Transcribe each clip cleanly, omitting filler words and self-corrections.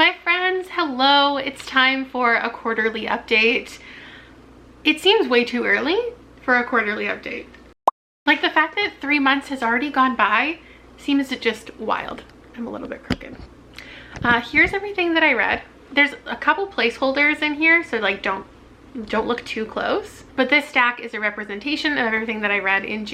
My friends, hello. It's time for a quarterly update. It seems way too early for a quarterly update. Like, the fact that 3 months has already gone by seems just wild. I'm a little bit crooked. Here's everything that I read. There's a couple placeholders in here, so like don't look too close. But this stack is a representation of everything that I read in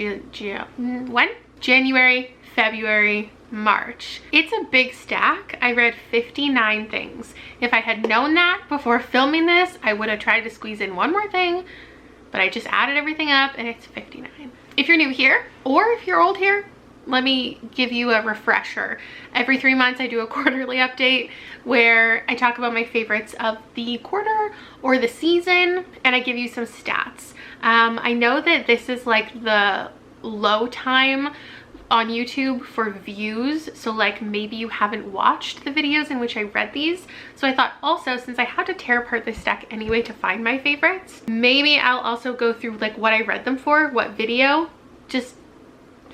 January, February, March. It's a big stack. I read 59 things. If I had known that before filming this, I would have tried to squeeze in one more thing, but I just added everything up and it's 59. If you're new here, or if you're old here, let me give you a refresher. Every 3 months I do a quarterly update where I talk about my favorites of the quarter or the season, and I give you some stats. I know that this is like the low time on YouTube for views, so like maybe you haven't watched the videos in which I read these. So I thought also, since I had to tear apart this stack anyway to find my favorites, maybe I'll also go through like what I read them for, what video, just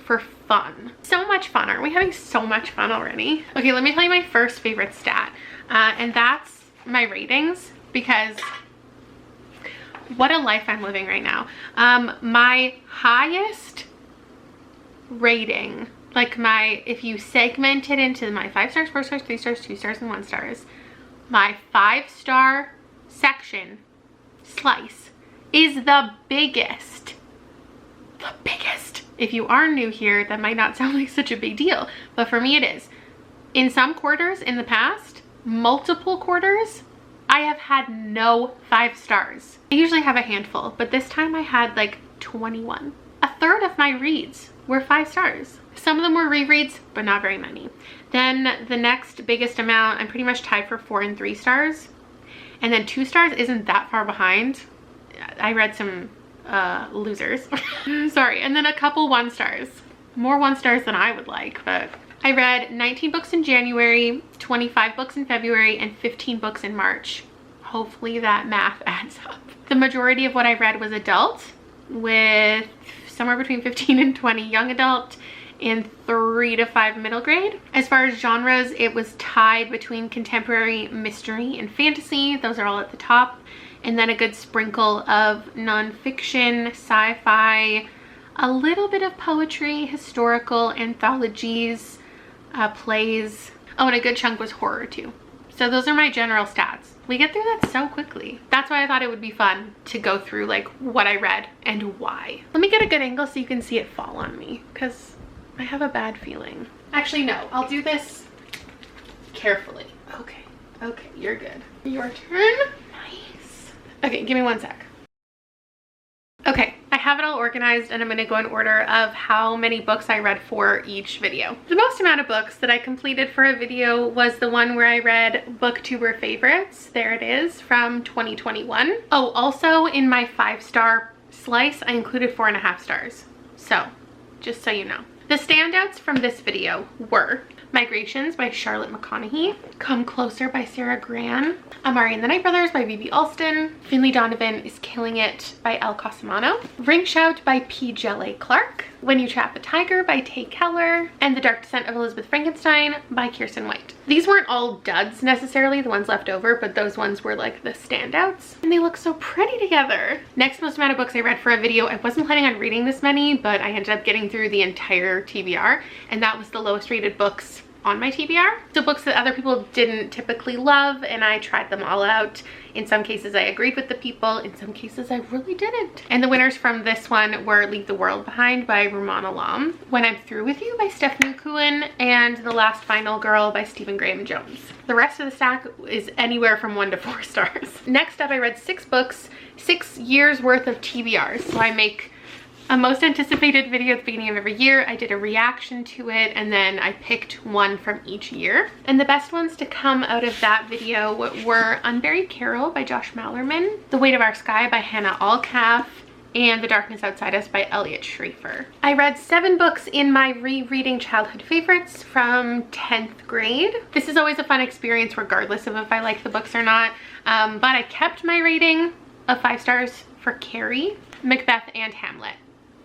for fun. So much fun. Aren't we having so much fun already? Okay, let me tell you my first favorite stat, and that's my ratings, because what a life I'm living right now. My highest rating, like if you segment it into my 5 stars, 4 stars, 3 stars, 2 stars, and 1 stars, my 5-star section slice is the biggest. The biggest. If you are new here, that might not sound like such a big deal, but for me it is. In some quarters in the past, multiple quarters, I have had no 5 stars. I usually have a handful, but this time I had like 21. A third of my reads were 5 stars. Some of them were rereads, but not very many. Then the next biggest amount, I'm pretty much tied for 4 and 3 stars. And then 2 stars isn't that far behind. I read some losers. Sorry. And then a couple 1 stars. More 1 stars than I would like, but I read 19 books in January, 25 books in February, and 15 books in March. Hopefully that math adds up. The majority of what I read was adult, with somewhere between 15 and 20 young adult and 3 to 5 middle grade. As far as genres, it was tied between contemporary, mystery, and fantasy. Those are all at the top. And then a good sprinkle of nonfiction, sci-fi, a little bit of poetry, historical, anthologies, plays. Oh, and a good chunk was horror too. So those are my general stats. We get through that so quickly. That's why I thought it would be fun to go through like what I read and why. Let me get a good angle so you can see it fall on me, because I have a bad feeling. Actually, no, I'll do this carefully. Okay, you're good. Your turn. Nice. Okay, give me 1 sec. Okay, I have it all organized and I'm going to go in order of how many books I read for each video. The most amount of books that I completed for a video was the one where I read Booktuber Favorites. There it is, from 2021. Oh, also in my 5-star slice, I included 4.5 stars. So, just so you know. The standouts from this video were Migrations by Charlotte McConaughey, Come Closer by Sarah Gran, Amari and the Night Brothers by Bibi Alston, Finley Donovan is Killing It by Elle Cosimano, Ring Shout by P. Jelle Clark, When You Trap a Tiger by Tay Keller, and The Dark Descent of Elizabeth Frankenstein by Kirsten White. These weren't all duds necessarily, the ones left over, but those ones were like the standouts. And they look so pretty together. Next most amount of books I read for a video. I wasn't planning on reading this many, but I ended up getting through the entire TBR, and that was the lowest rated books on my TBR. So books that other people didn't typically love, and I tried them all out. In some cases I agreed with the people, in some cases I really didn't. And the winners from this one were Leave the World Behind by Rumaan Alam, When I'm Through With You by Stephanie Cohen, and The Last Final Girl by Stephen Graham Jones. The rest of the stack is anywhere from 1 to 4 stars. Next up, I read 6 books, 6 years worth of TBRs. So I make a most anticipated video at the beginning of every year. I did a reaction to it, and then I picked one from each year. And the best ones to come out of that video were Unburied Carol by Josh Malerman, The Weight of Our Sky by Hannah Alcalf, and The Darkness Outside Us by Elliot Schrafer. I read 7 books in my rereading childhood favorites from 10th grade. This is always a fun experience regardless of if I like the books or not, but I kept my rating of 5 stars for Carrie, Macbeth, and Hamlet,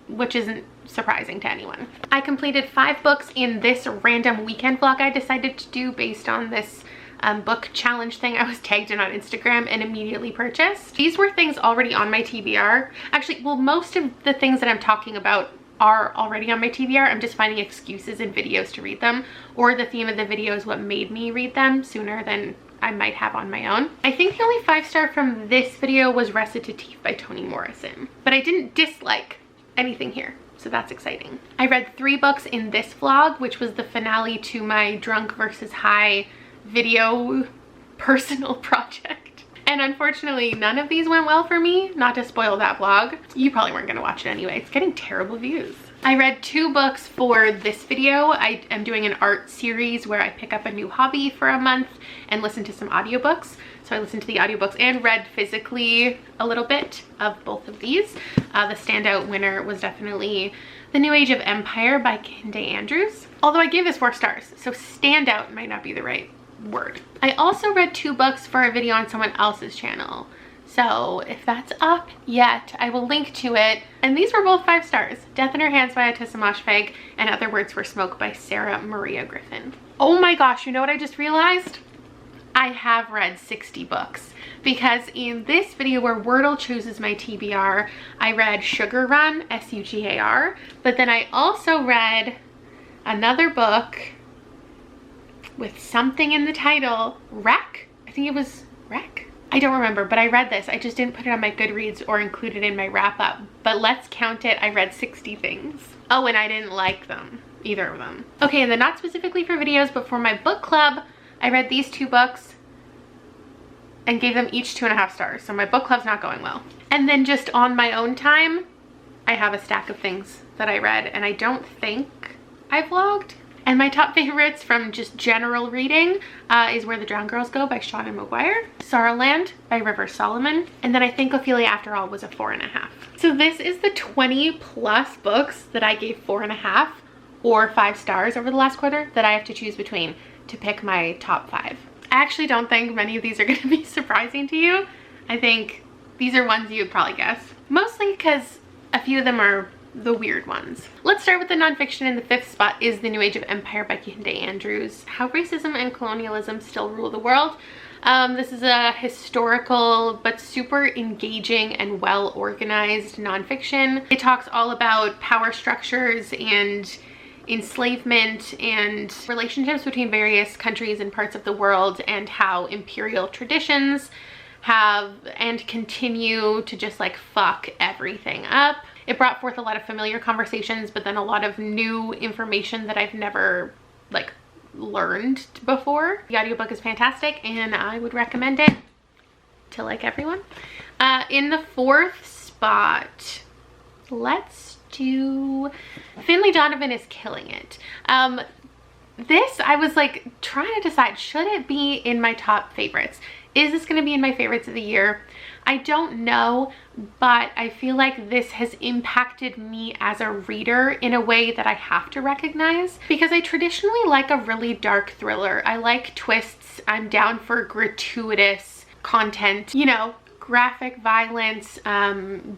which isn't surprising to anyone. I completed 5 books in this random weekend vlog I decided to do based on this book challenge thing I was tagged in on Instagram and immediately purchased. These were things already on my TBR. Actually, well, most of the things that I'm talking about are already on my TBR. I'm just finding excuses in videos to read them, or the theme of the video is what made me read them sooner than I might have on my own. I think the only 5-star from this video was Recitative by Toni Morrison, but I didn't dislike anything here, so that's exciting. I read 3 books in this vlog, which was the finale to my drunk versus high video personal project. And unfortunately, none of these went well for me. Not to spoil that vlog. You probably weren't gonna watch it anyway. It's getting terrible views. I read 2 books for this video. I am doing an art series where I pick up a new hobby for a month and listen to some audiobooks. So I listened to the audiobooks and read physically a little bit of both of these. The standout winner was definitely The New Age of Empire by Kinde Andrews. Although I gave this 4 stars, so standout might not be the right word. I also read 2 books for a video on someone else's channel. So if that's up yet, I will link to it. And these were both 5 stars. Death in Her Hands by Atissa Moshfegh and Other Words for Smoke by Sarah Maria Griffin. Oh my gosh, you know what I just realized? I have read 60 books, because in this video where Wordle chooses my TBR, I read Sugar Run, S-U-G-A-R, but then I also read another book with something in the title, Wreck? I think it was Wreck? I don't remember, but I read this. I just didn't put it on my Goodreads or include it in my wrap-up. But let's count it. I read 60 things. Oh, and I didn't like them. Either of them. Okay, and then not specifically for videos, but for my book club, I read these 2 books and gave them each 2.5 stars. So my book club's not going well. And then just on my own time, I have a stack of things that I read, and I don't think I vlogged. And my top favorites from just general reading is Where the Drowned Girls Go by Seanan McGuire, Sorrowland by River Solomon, and then I think Ophelia After All was a 4.5. So this is the 20+ books that I gave 4.5 or 5 stars over the last quarter that I have to choose between to pick my top 5. I actually don't think many of these are going to be surprising to you. I think these are ones you would probably guess, mostly because a few of them are the weird ones. Let's start with the nonfiction. In the 5th spot is The New Age of Empire by Kinde Andrews. How Racism and Colonialism Still Rule the World. This is a historical but super engaging and well organized nonfiction. It talks all about power structures and enslavement and relationships between various countries and parts of the world, and how imperial traditions have and continue to just like fuck everything up. It brought forth a lot of familiar conversations, but then a lot of new information that I've never like learned before. The audiobook is fantastic and I would recommend it to like everyone. In the 4th spot, let's do Finlay Donovan Is Killing It. This, I was like trying to decide, should it be in my top favorites? Is this going to be in my favorites of the year? I don't know, but I feel like this has impacted me as a reader in a way that I have to recognize, because I traditionally like a really dark thriller. I like twists. I'm down for gratuitous content, you know, graphic violence,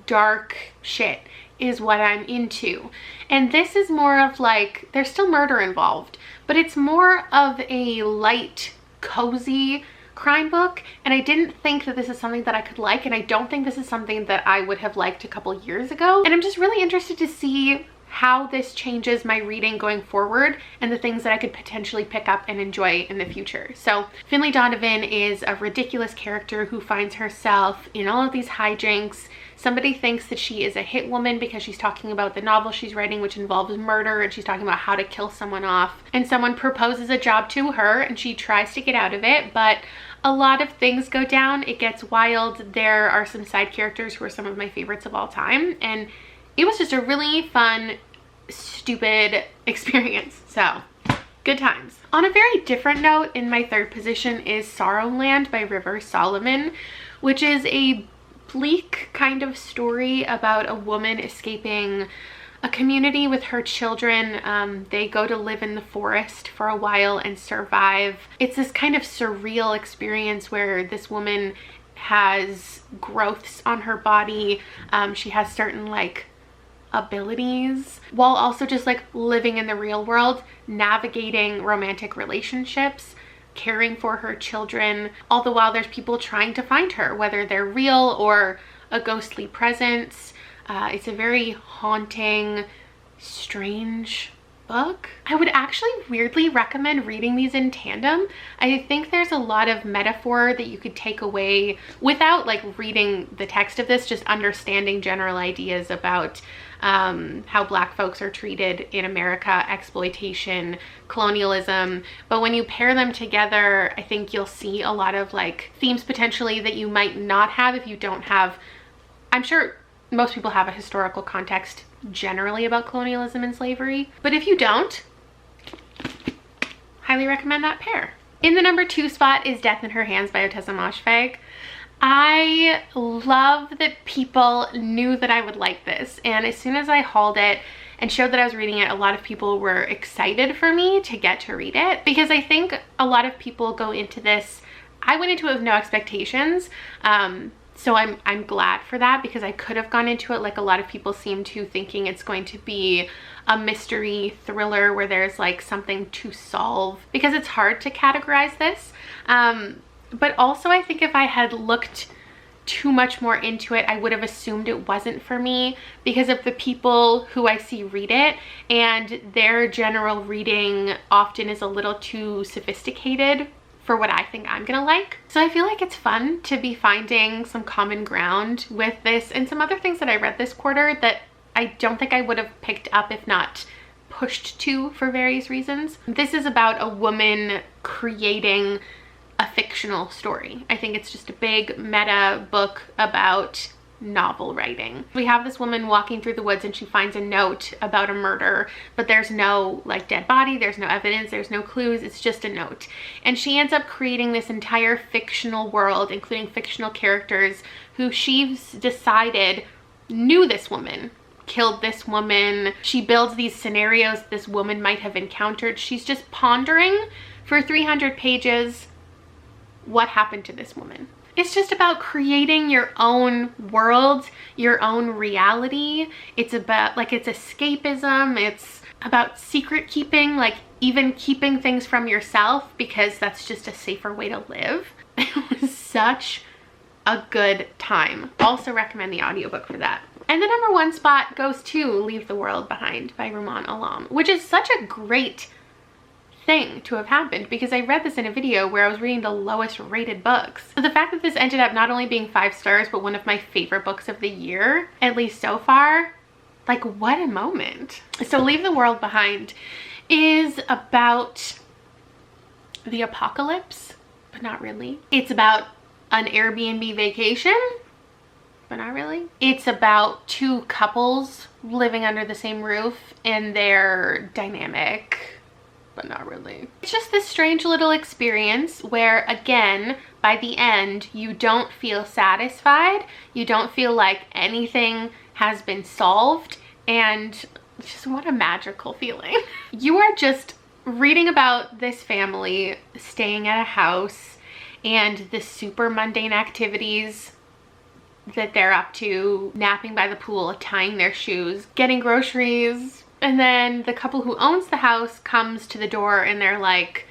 dark shit is what I'm into. And this is more of like, there's still murder involved, but it's more of a light, cozy crime book, and I didn't think that this is something that I could like, and I don't think this is something that I would have liked a couple years ago. And I'm just really interested to see how this changes my reading going forward and the things that I could potentially pick up and enjoy in the future. So Finlay Donovan is a ridiculous character who finds herself in all of these hijinks. Somebody thinks that she is a hit woman because she's talking about the novel she's writing, which involves murder, and she's talking about how to kill someone off. And someone proposes a job to her and she tries to get out of it, but a lot of things go down. It gets wild. There are some side characters who are some of my favorites of all time, and it was just a really fun, stupid experience. So good times. On a very different note, in my 3rd position is Sorrowland by River Solomon, which is a bleak kind of story about a woman escaping a community with her children. They go to live in the forest for a while and survive. It's this kind of surreal experience where this woman has growths on her body. She has certain like abilities while also just like living in the real world, navigating romantic relationships, caring for her children, all the while there's people trying to find her, whether they're real or a ghostly presence. It's a very haunting, strange book. I would actually weirdly recommend reading these in tandem. I think there's a lot of metaphor that you could take away without like reading the text of this, just understanding general ideas about how Black folks are treated in America, exploitation, colonialism. But when you pair them together, I think you'll see a lot of like themes potentially that you might not have if you don't have, I'm sure most people have a historical context generally about colonialism and slavery, but if you don't, highly recommend that pair. In the number 2 spot is Death in Her Hands by Ottessa Moshfegh. I love that people knew that I would like this, and as soon as I hauled it and showed that I was reading it, a lot of people were excited for me to get to read it, because I think a lot of people go into this, I went into it with no expectations, so I'm glad for that, because I could have gone into it like a lot of people seem to, thinking it's going to be a mystery thriller where there's like something to solve, because it's hard to categorize this. But also I think if I had looked too much more into it, I would have assumed it wasn't for me because of the people who I see read it, and their general reading often is a little too sophisticated for what I think I'm gonna like. So I feel like it's fun to be finding some common ground with this and some other things that I read this quarter that I don't think I would have picked up if not pushed to for various reasons. This is about a woman creating a fictional story. I think it's just a big meta book about novel writing. We have this woman walking through the woods and she finds a note about a murder, but there's no like dead body, there's no evidence, there's no clues, it's just a note. And she ends up creating this entire fictional world, including fictional characters who she's decided knew this woman, killed this woman. She builds these scenarios this woman might have encountered. She's just pondering for 300 pages what happened to this woman. It's just about creating your own world, your own reality. It's about like, it's escapism. It's about secret keeping, like even keeping things from yourself, because that's just a safer way to live. It was such a good time. Also recommend the audiobook for that. And the number 1 spot goes to Leave the World Behind by Rumaan Alam, which is such a great thing to have happened, because I read this in a video where I was reading the lowest rated books. So the fact that this ended up not only being 5 stars, but one of my favorite books of the year, at least so far, like what a moment. So Leave the World Behind is about the apocalypse, but not really. It's about an Airbnb vacation, but not really. It's about 2 couples living under the same roof and their dynamic, but not really. It's just this strange little experience where, again, by the end, you don't feel satisfied. You don't feel like anything has been solved, and just what a magical feeling. You are just reading about this family staying at a house and the super mundane activities that they're up to, napping by the pool, tying their shoes, getting groceries. And then the couple who owns the house comes to the door and they're like,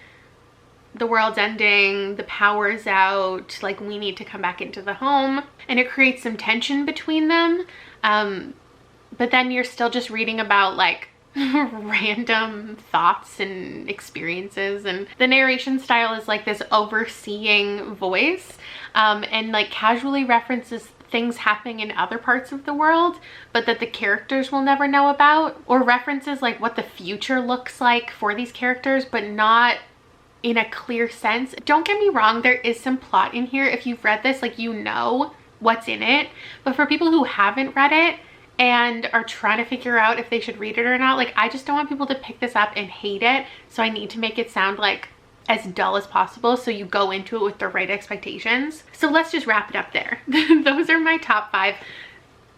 the world's ending, the power's out, like we need to come back into the home. And it creates some tension between them. But then you're still just reading about like random thoughts and experiences, and the narration style is like this overseeing voice, and like casually references things happening in other parts of the world but that the characters will never know about, or references like what the future looks like for these characters, but not in a clear sense. Don't get me wrong, there is some plot in here. If you've read this, like you know what's in it, but for people who haven't read it and are trying to figure out if they should read it or not, like I just don't want people to pick this up and hate it, so I need to make it sound like as dull as possible so you go into it with the right expectations. So let's just wrap it up there. Those are my top 5.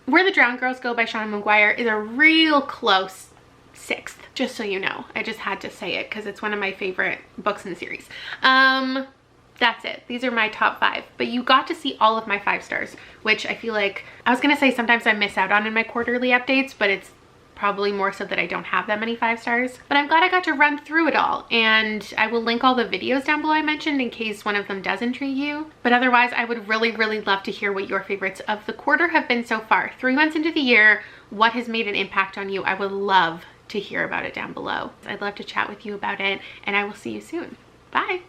Where the Drowned Girls Go by Seanan McGuire is a real close 6th, just so you know. I just had to say it because it's one of my favorite books in the series. That's it. These are my top 5, but you got to see all of my 5 stars, which I feel like I was gonna say sometimes I miss out on in my quarterly updates, but it's probably more so that I don't have that many 5 stars. But I'm glad I got to run through it all, and I will link all the videos down below I mentioned in case one of them does intrigue you. But otherwise, I would really, really love to hear what your favorites of the quarter have been so far. 3 months into the year, what has made an impact on you? I would love to hear about it down below. I'd love to chat with you about it, and I will see you soon. Bye.